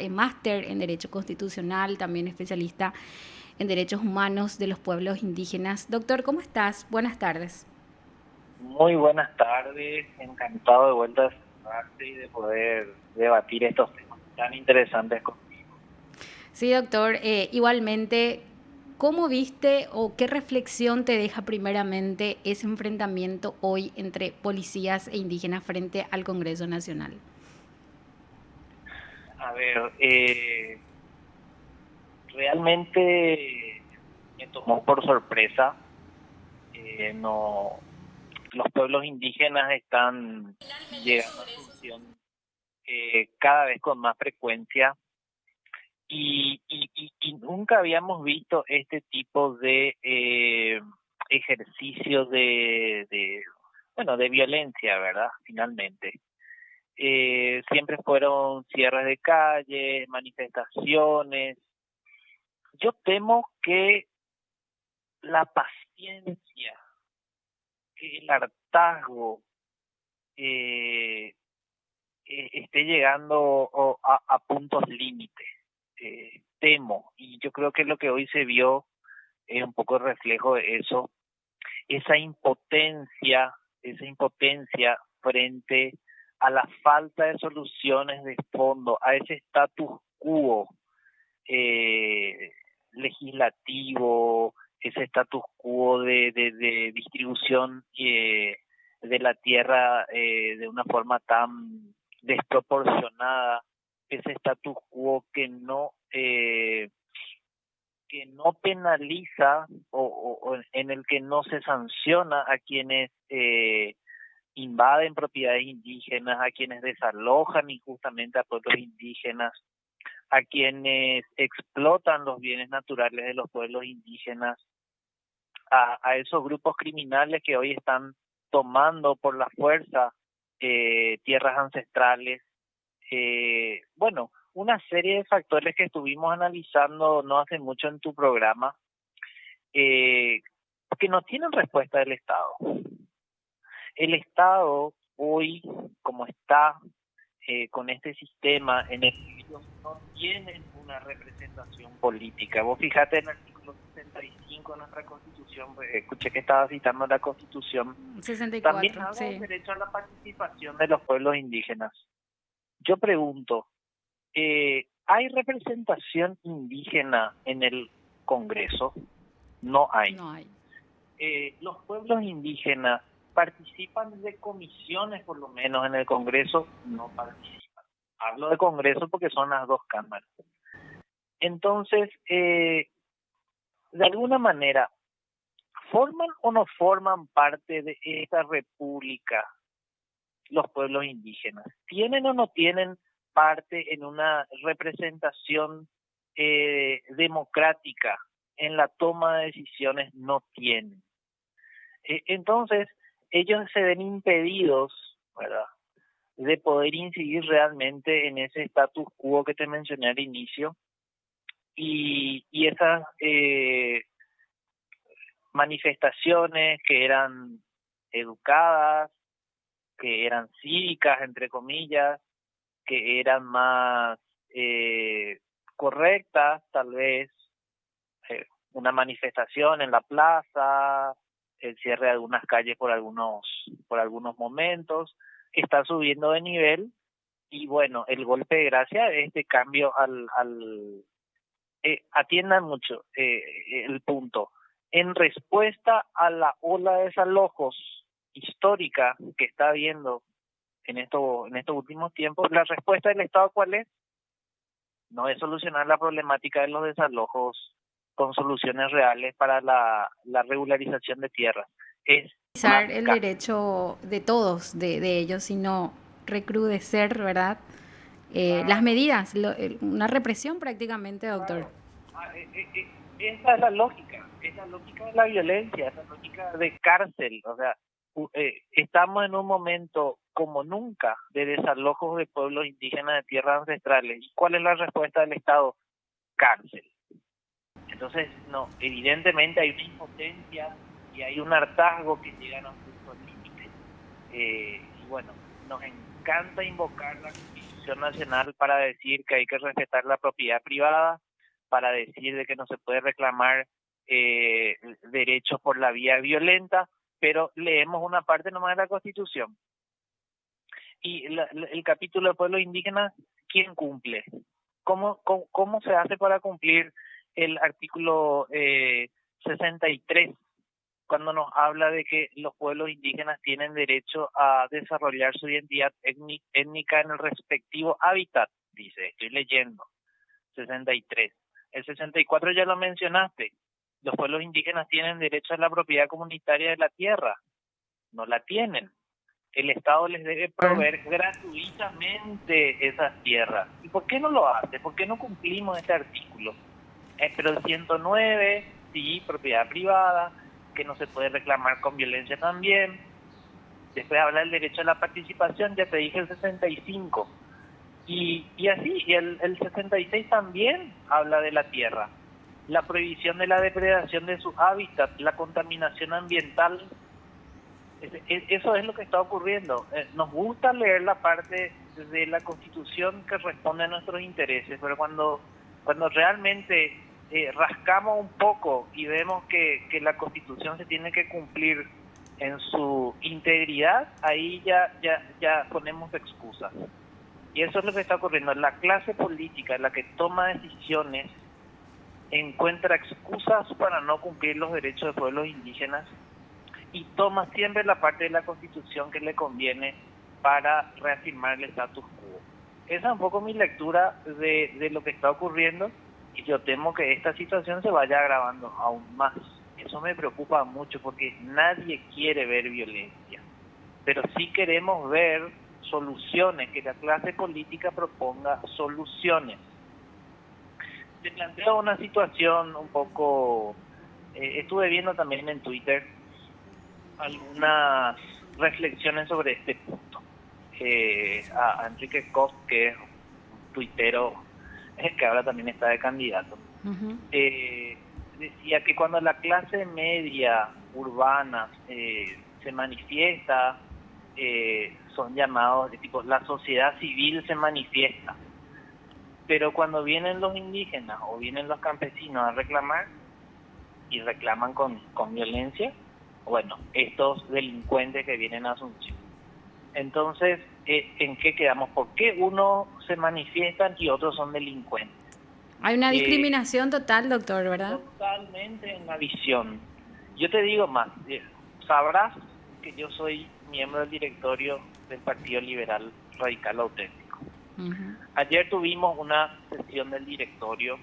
máster en Derecho Constitucional, también especialista en Derechos Humanos de los Pueblos Indígenas. Doctor, ¿cómo estás? Buenas tardes. Muy buenas tardes, encantado de vuelta de saludarte y de poder debatir estos temas tan interesantes contigo. Sí, doctor, igualmente, ¿cómo viste o qué reflexión te deja primeramente ese enfrentamiento hoy entre policías e indígenas frente al Congreso Nacional? A ver, realmente me tomó por sorpresa. No, los pueblos indígenas están llegando a Asunción cada vez con más frecuencia y nunca habíamos visto este tipo de ejercicio de violencia, ¿verdad? Finalmente. Siempre fueron cierres de calles, manifestaciones. Yo temo que la paciencia, que el hartazgo eh, esté llegando a puntos límites. Temo, y yo creo que lo que hoy se vio es un poco reflejo de eso, esa esa impotencia frente a la falta de soluciones de fondo, a ese status quo eh, legislativo, ese status quo de distribución de la tierra de una forma tan desproporcionada, ese status quo que no penaliza o en el que no se sanciona a quienes invaden propiedades indígenas, a quienes desalojan injustamente a pueblos indígenas, a quienes explotan los bienes naturales de los pueblos indígenas, a esos grupos criminales que hoy están tomando por la fuerza tierras ancestrales. Bueno, una serie de factores que estuvimos analizando no hace mucho en tu programa, eh, que no tienen respuesta del Estado. El Estado hoy, como está con este sistema en el que ellos no tienen una representación política. Vos fíjate en el artículo 65 de nuestra Constitución, escuché que estaba citando la Constitución, también 64, habla del sí. derecho a la participación de los pueblos indígenas. Yo pregunto, ¿hay representación indígena en el Congreso? No hay. No hay. Los pueblos indígenas participan de comisiones, por lo menos en el Congreso, no participan. Hablo de Congreso porque son las dos cámaras. Entonces, de alguna manera, ¿forman o no forman parte de esta república los pueblos indígenas? ¿Tienen o no tienen parte en una representación democrática en la toma de decisiones? No tienen. Entonces, ellos se ven impedidos, ¿verdad?, de poder incidir realmente en ese status quo que te mencioné al inicio y esas manifestaciones que eran educadas, que eran cívicas, entre comillas, que eran más correctas, tal vez una manifestación en la plaza, el cierre de algunas calles por algunos momentos, está subiendo de nivel y bueno, el golpe de gracia es este cambio atiendan mucho el punto. En respuesta a la ola de desalojos histórica que está habiendo en estos últimos tiempos, la respuesta del Estado, ¿cuál es? No es solucionar la problemática de los desalojos con soluciones reales para la regularización de tierras. Es más El gas. derecho de todos, de ellos, sino recrudecer, ¿verdad? Las Claro, medidas, una represión prácticamente, doctor. claro. Esa es la lógica de la violencia, es la lógica de cárcel. O sea, estamos en un momento como nunca de desalojos de pueblos indígenas de tierras ancestrales. ¿Y cuál es la respuesta del Estado? Cárcel. Entonces, no, evidentemente hay una impotencia y hay un hartazgo que llegan a un punto límite. Y bueno, nos encanta invocar la Constitución Nacional para decir que hay que respetar la propiedad privada, para decir de que no se puede reclamar derechos por la vía violenta, pero leemos una parte nomás de la Constitución. Y el capítulo de pueblos indígenas, ¿quién cumple? ¿Cómo se hace para cumplir el artículo 63, cuando nos habla de que los pueblos indígenas tienen derecho a desarrollar su identidad étnica en el respectivo hábitat? Dice, estoy leyendo, 63. El 64 ya lo mencionaste. Los pueblos indígenas tienen derecho a la propiedad comunitaria de la tierra. No la tienen. El Estado les debe proveer gratuitamente esas tierras. ¿Y por qué no lo hace? ¿Por qué no cumplimos este artículo? Pero el 109, sí, propiedad privada, que no se puede reclamar con violencia también. Después habla del derecho a la participación, ya te dije el 65. Y así, y el 66 también habla de la tierra. La prohibición de la depredación de sus hábitats, la contaminación ambiental. Eso es lo que está ocurriendo. Nos gusta leer la parte de la Constitución que responde a nuestros intereses, pero cuando realmente rascamos un poco y vemos que la Constitución se tiene que cumplir en su integridad, ahí ya ponemos excusas. Y eso es lo que está ocurriendo. La clase política, la que toma decisiones, encuentra excusas para no cumplir los derechos de pueblos indígenas y toma siempre la parte de la Constitución que le conviene para reafirmar el status quo. Esa es un poco mi lectura de lo que está ocurriendo, y yo temo que esta situación se vaya agravando aún más. Eso me preocupa mucho porque nadie quiere ver violencia, pero sí queremos ver soluciones, que la clase política proponga soluciones. Se plantea una situación un poco... estuve viendo también en Twitter algunas reflexiones sobre este punto. A Enrique Koch, que es un tuitero que ahora también está de candidato, decía que cuando la clase media urbana se manifiesta, son llamados de tipo, la sociedad civil se manifiesta, pero cuando vienen los indígenas o vienen los campesinos a reclamar, y reclaman con violencia, bueno, estos delincuentes que vienen a Asunción. Entonces, ¿en qué quedamos? ¿Por qué unos se manifiestan y otros son delincuentes? Hay una discriminación total, doctor, ¿verdad? Totalmente en la visión. Yo te digo más, sabrás que yo soy miembro del directorio del Partido Liberal Radical Auténtico. Ayer tuvimos una sesión del directorio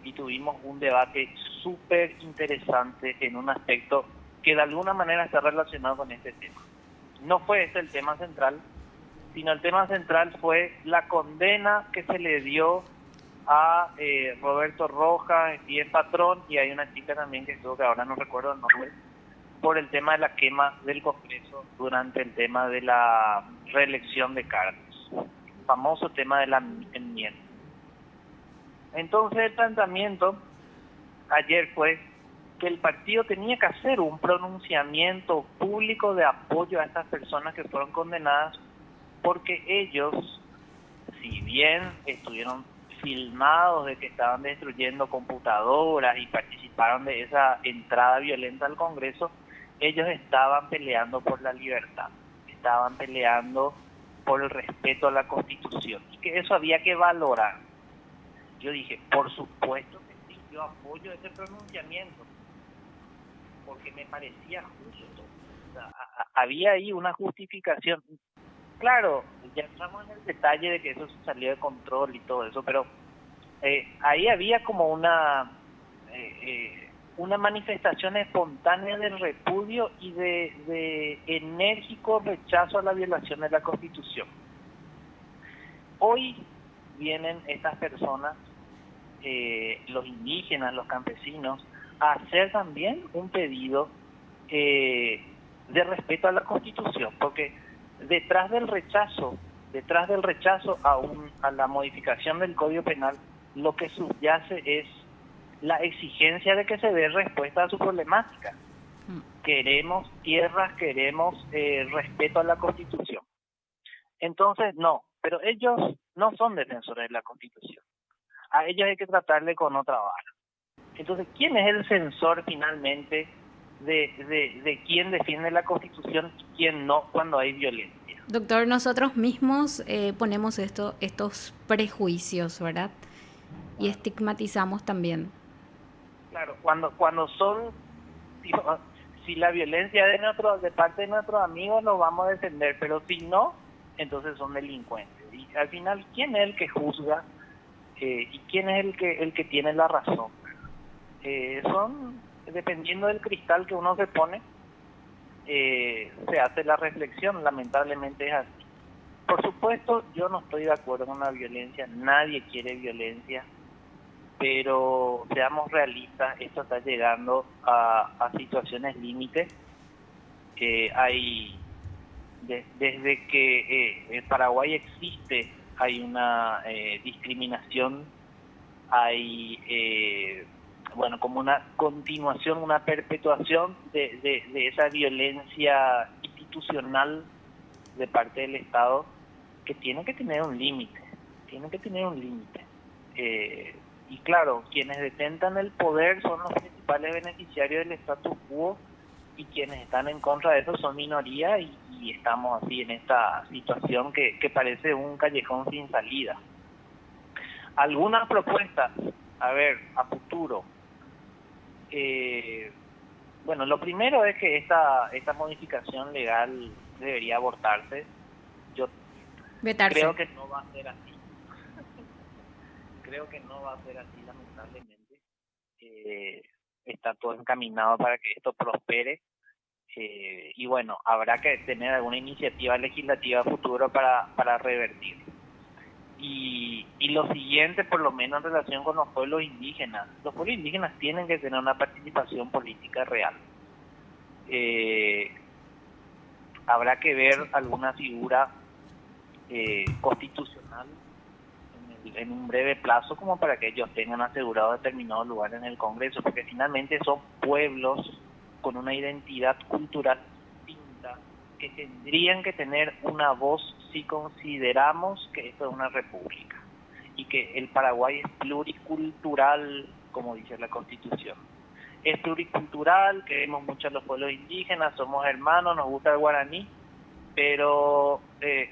y tuvimos un debate súper interesante en un aspecto que de alguna manera está relacionado con este tema. No fue este el tema central, sino el tema central fue la condena que se le dio a Roberto Rojas y el patrón, y hay una chica también que estuvo, que ahora no recuerdo el nombre, por el tema de la quema del Congreso durante el tema de la reelección de Carlos, el famoso tema de la enmienda. Entonces el planteamiento ayer fue que el partido tenía que hacer un pronunciamiento público de apoyo a estas personas que fueron condenadas, porque ellos, si bien estuvieron filmados de que estaban destruyendo computadoras y participaron de esa entrada violenta al Congreso, ellos estaban peleando por la libertad, estaban peleando por el respeto a la Constitución, y que eso había que valorar. Yo dije, por supuesto que sí, yo apoyo ese pronunciamiento, porque me parecía justo. O sea, había ahí una justificación. Claro, ya entramos en el detalle de que eso se salió de control y todo eso, pero ahí había como una manifestación espontánea del repudio y de enérgico rechazo a la violación de la Constitución. Hoy vienen estas personas, los indígenas, los campesinos, a hacer también un pedido de respeto a la Constitución, porque detrás del rechazo a la modificación del Código Penal, lo que subyace es la exigencia de que se dé respuesta a su problemática. Queremos tierras, queremos respeto a la Constitución. Entonces, no, pero ellos no son defensores de la Constitución. A ellos hay que tratarle con otra vara. Entonces, ¿quién es el censor finalmente de quién defiende la Constitución y quién no cuando hay violencia? Doctor, nosotros mismos ponemos estos prejuicios, ¿verdad? Y Claro, estigmatizamos también. claro, cuando son, digo, si la violencia de parte de nuestros amigos lo vamos a defender, pero si no, entonces son delincuentes. Y al final, ¿quién es el que juzga y quién es el que tiene la razón? Son, dependiendo del cristal que uno se pone, se hace la reflexión, lamentablemente es así. Por supuesto, yo no estoy de acuerdo con la violencia, nadie quiere violencia, pero seamos realistas, esto está llegando a situaciones límites. Desde que en Paraguay existe, hay una discriminación, hay bueno, como una continuación, una perpetuación de esa violencia institucional de parte del Estado, que tiene que tener un límite, tiene que tener un límite. Y claro, quienes detentan el poder son los principales beneficiarios del status quo, y quienes están en contra de eso son minoría, y estamos así en esta situación que parece un callejón sin salida. Algunas propuestas, a ver, a futuro. Bueno, lo primero es que esta modificación legal debería abortarse. Yo Vetarse. creo que no va a ser así. Creo que no va a ser así, lamentablemente. Eh, Está todo encaminado para que esto prospere. Y bueno, habrá que tener alguna iniciativa legislativa futuro para revertirlo. Y lo siguiente, por lo menos en relación con los pueblos indígenas tienen que tener una participación política real. Habrá que ver alguna figura constitucional en un breve plazo, como para que ellos tengan asegurado determinado lugar en el Congreso, porque finalmente son pueblos con una identidad cultural distinta, que tendrían que tener una voz si consideramos que esto es una república y que el Paraguay es pluricultural, como dice la Constitución. Es pluricultural, queremos mucho a los pueblos indígenas, somos hermanos, nos gusta el guaraní, pero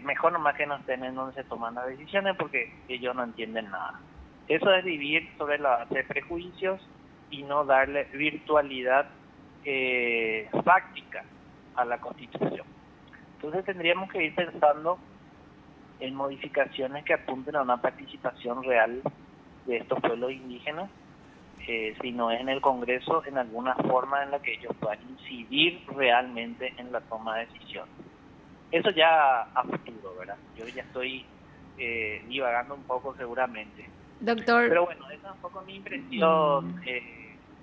mejor nomás que no estén en donde se toman las decisiones, porque ellos no entienden nada. Eso es vivir sobre la base de prejuicios y no darle virtualidad fáctica a la Constitución. Entonces tendríamos que ir pensando en modificaciones que apunten a una participación real de estos pueblos indígenas, si no es en el Congreso, en alguna forma en la que ellos puedan incidir realmente en la toma de decisiones. Eso ya a futuro, ¿verdad? Yo ya estoy divagando un poco seguramente. Doctor, Pero bueno, esa es un poco mi impresión,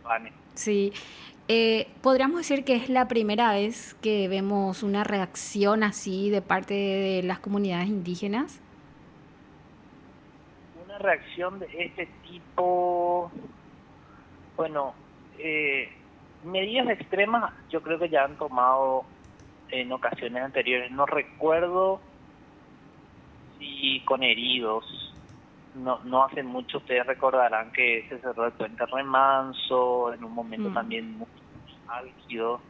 Vane. sí. Podríamos decir que es la primera vez que vemos una reacción así de parte de las comunidades indígenas. Una reacción de este tipo, bueno, medidas extremas yo creo que ya han tomado en ocasiones anteriores. No recuerdo si con heridos. No hace mucho ustedes recordarán que se cerró el puente Remanso, en un momento Mm. también muy álgido,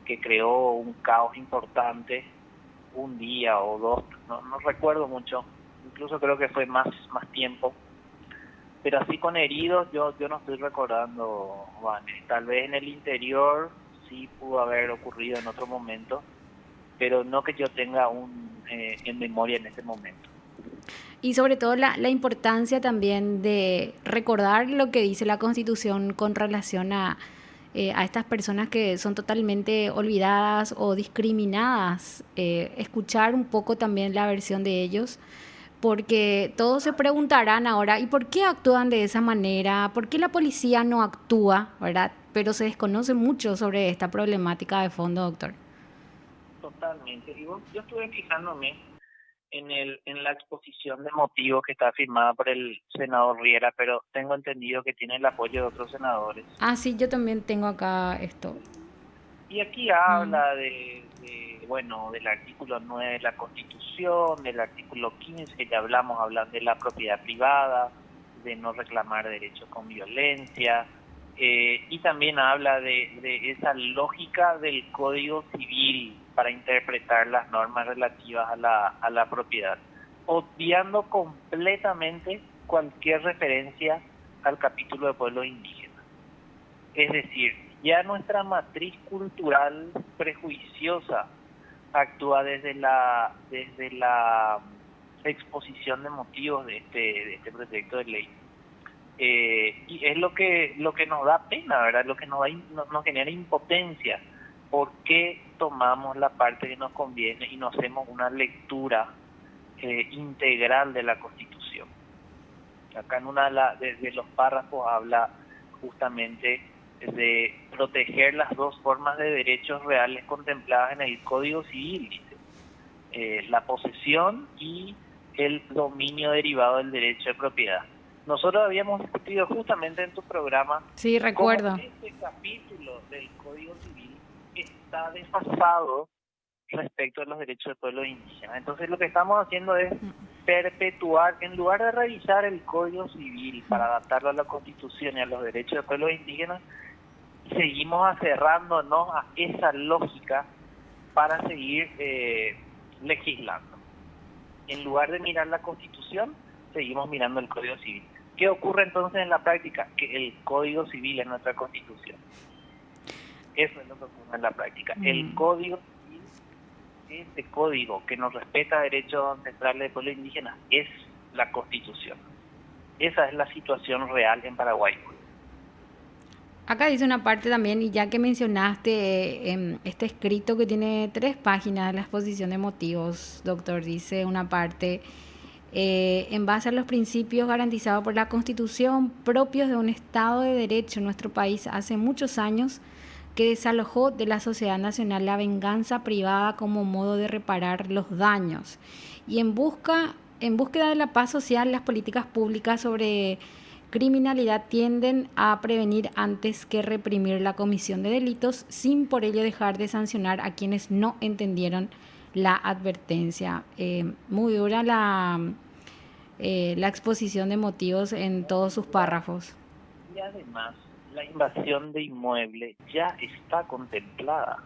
que creó un caos importante, un día o dos, no recuerdo mucho, incluso creo que fue más tiempo, pero así con heridos yo no estoy recordando, Vane. Tal vez en el interior sí pudo haber ocurrido en otro momento, pero no que yo tenga en memoria en ese momento. Y sobre todo la importancia también de recordar lo que dice la Constitución con relación a estas personas que son totalmente olvidadas o discriminadas. Escuchar un poco también la versión de ellos, porque todos se preguntarán ahora, ¿y por qué actúan de esa manera? ¿Por qué la policía no actúa? ¿Verdad? Pero se desconoce mucho sobre esta problemática de fondo, doctor. Totalmente. Yo estuve fijándome en la exposición de motivos que está firmada por el senador Riera, pero tengo entendido que tiene el apoyo de otros senadores. Ah, sí, yo también tengo acá esto. Y aquí habla bueno, del artículo 9 de la Constitución, del artículo 15 que ya hablamos, hablan de la propiedad privada, de no reclamar derechos con violencia, y también habla de esa lógica del Código Civil para interpretar las normas relativas a la propiedad, obviando completamente cualquier referencia al capítulo de pueblos indígenas. Es decir, ya nuestra matriz cultural prejuiciosa actúa desde la exposición de motivos de este proyecto de ley. Y es lo que nos da pena, ¿verdad? Lo que nos genera impotencia. ¿Por qué tomamos la parte que nos conviene y no hacemos una lectura integral de la Constitución? Acá en de los párrafos habla justamente de proteger las dos formas de derechos reales contempladas en el Código Civil, dice, la posesión y el dominio derivado del derecho de propiedad. Nosotros habíamos discutido justamente en tu programa Sí, recuerdo. cómo este capítulo del Código Civil está desfasado respecto a los derechos del pueblo indígena. Entonces lo que estamos haciendo es perpetuar, en lugar de revisar el Código Civil para adaptarlo a la Constitución y a los derechos del pueblo indígena, seguimos aferrándonos a esa lógica para seguir legislando. En lugar de mirar la Constitución, seguimos mirando el Código Civil. ¿Qué ocurre entonces en la práctica? Que el Código Civil es nuestra Constitución. Eso es lo que ocurre en la práctica. El Código Civil, ese código que nos respeta derechos ancestrales del pueblo indígena, es la Constitución. Esa es la situación real en Paraguay. Acá dice una parte también, y ya que mencionaste este escrito que tiene 3 páginas, la exposición de motivos, doctor, dice una parte, en base a los principios garantizados por la Constitución propios de un Estado de Derecho en nuestro país hace muchos años, que desalojó de la sociedad nacional la venganza privada como modo de reparar los daños. Y en búsqueda de la paz social, las políticas públicas sobre criminalidad tienden a prevenir antes que reprimir la comisión de delitos, sin por ello dejar de sancionar a quienes no entendieron la advertencia. Muy dura la exposición de motivos en todos sus párrafos. Y además, la invasión de inmueble ya está contemplada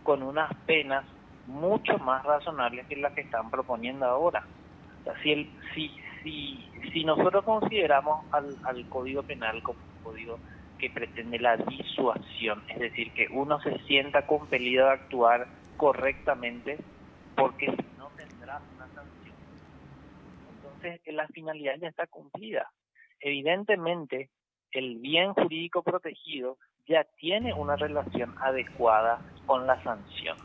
con unas penas mucho más razonables que las que están proponiendo ahora. O sea, si nosotros consideramos al Código Penal como un código que pretende la disuasión, es decir, que uno se sienta compelido a actuar correctamente porque si no tendrá una sanción, entonces la finalidad ya está cumplida. Evidentemente, el bien jurídico protegido ya tiene una relación adecuada con la sanción.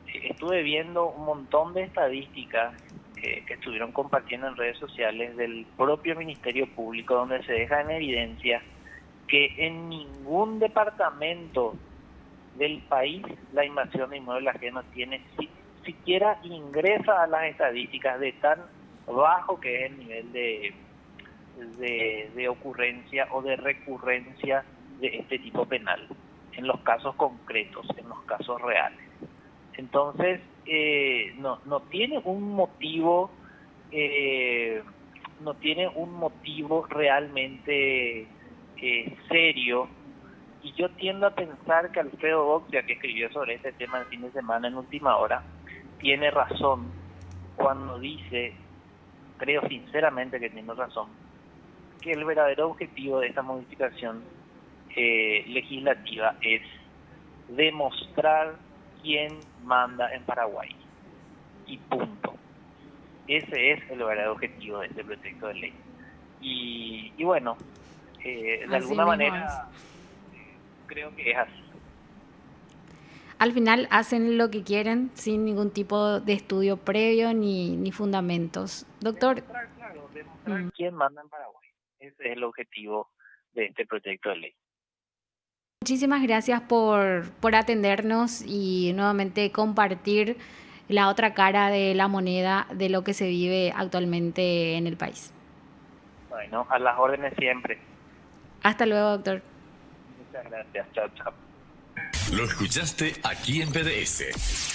Estuve viendo un montón de estadísticas que estuvieron compartiendo en redes sociales del propio Ministerio Público, donde se deja en evidencia que en ningún departamento del país la invasión de inmuebles ajenos tiene siquiera ingresa a las estadísticas de tan bajo que es el nivel de ocurrencia o de recurrencia de este tipo penal, en los casos concretos, en los casos reales. Entonces, no tiene un motivo, no tiene un motivo realmente serio, y yo tiendo a pensar que Alfredo Boxia, que escribió sobre este tema el fin de semana en Última Hora, tiene razón cuando dice, creo sinceramente que tiene razón, que el verdadero objetivo de esta modificación legislativa es demostrar quién manda en Paraguay. Y punto. Ese es el verdadero objetivo de este proyecto de ley. Y bueno, de alguna manera creo que es así. Al final hacen lo que quieren sin ningún tipo de estudio previo ni fundamentos. Doctor. Demostrar quién manda en Paraguay. Ese es el objetivo de este proyecto de ley. Muchísimas gracias por atendernos y nuevamente compartir la otra cara de la moneda de lo que se vive actualmente en el país. Bueno, a las órdenes siempre. Hasta luego, doctor. Muchas gracias. Chao, chao. Lo escuchaste aquí en PDS.